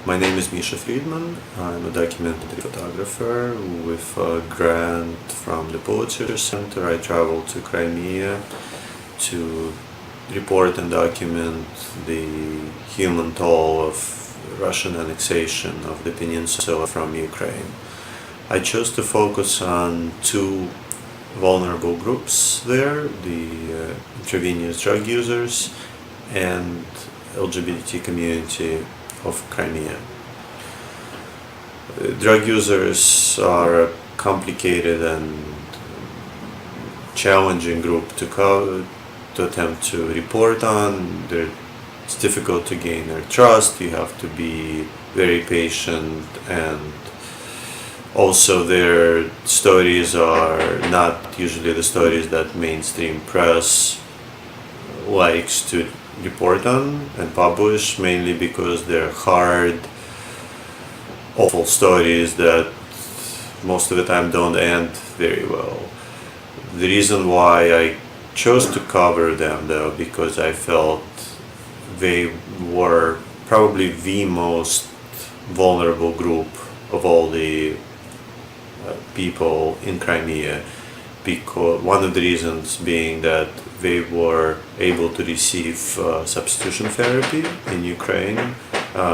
My name is Misha Friedman. I'm a documentary photographer with a grant from the Pulitzer Center. I traveled to Crimea to report and document the human toll of Russian annexation of the peninsula from Ukraine. I chose to focus on two vulnerable groups there, the intravenous drug users and LGBT community of Crimea. Drug users are a complicated and challenging group to attempt to report on. It's difficult to gain their trust. You have to be very patient, and also their stories are not usually the stories that mainstream press likes to report on and publish, mainly because they're hard, awful stories that most of the time don't end very well. The reason why I chose to cover them, though, because I felt they were probably the most vulnerable group of all the people in Crimea, because one of the reasons being that they were able to receive substitution therapy in Ukraine,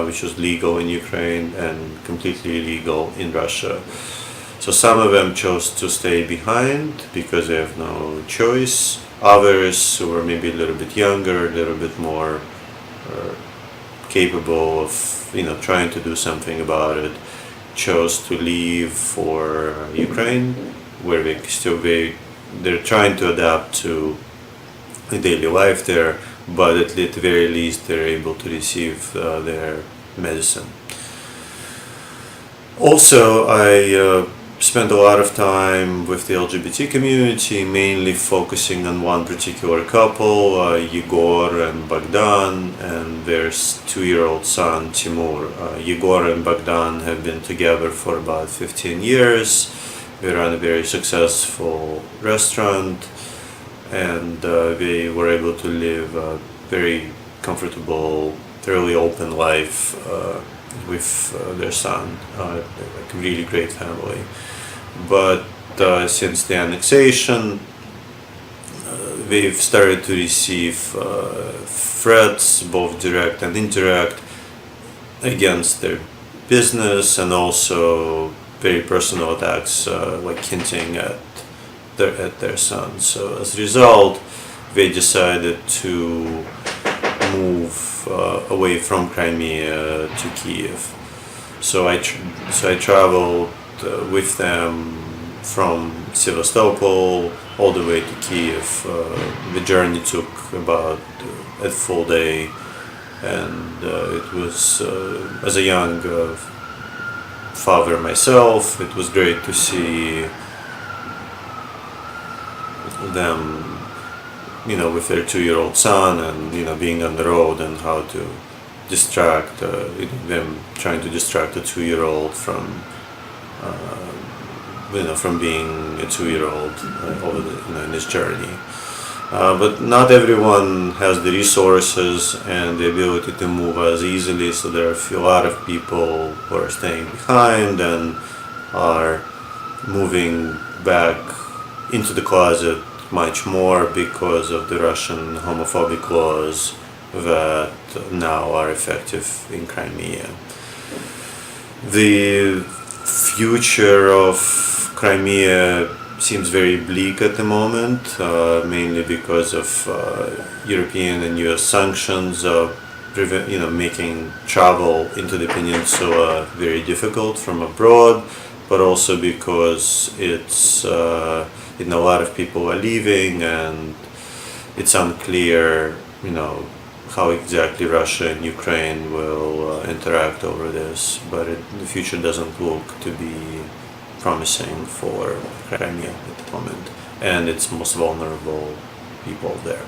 which was legal in Ukraine and completely illegal in Russia. So some of them chose to stay behind because they have no choice. Others who were maybe a little bit younger, a little bit more capable of trying to do something about it, chose to leave for Ukraine, where they're trying to adapt to the daily life there, but at the very least they're able to receive their medicine. Also, I spent a lot of time with the LGBT community, mainly focusing on one particular couple, Yegor and Bogdan, and their 2-year-old son, Timur. Yegor and Bogdan have been together for about 15 years. They run a very successful restaurant, and they were able to live a very comfortable, fairly open life with their son, like a really great family. But since the annexation, they've started to receive threats, both direct and indirect, against their business, and also very personal attacks, like hinting at their son. So as a result, they decided to move away from Crimea to Kiev. So I traveled with them from Sevastopol all the way to Kiev. The journey took about a full day, and it was, as a young father myself, it was great to see them, with their 2-year-old son, and being on the road, and how to distract them, trying to distract a 2-year-old from being a 2-year-old in this journey. But not everyone has the resources and the ability to move as easily, so there are a lot of people who are staying behind and are moving back into the closet much more because of the Russian homophobic laws that now are effective in Crimea. The future of Crimea seems very bleak at the moment, mainly because of European and US sanctions, making travel into the peninsula very difficult from abroad, but also because it's a lot of people are leaving, and it's unclear, how exactly Russia and Ukraine will interact over this. But the future doesn't look to be promising for Crimea at the moment, and its most vulnerable people there.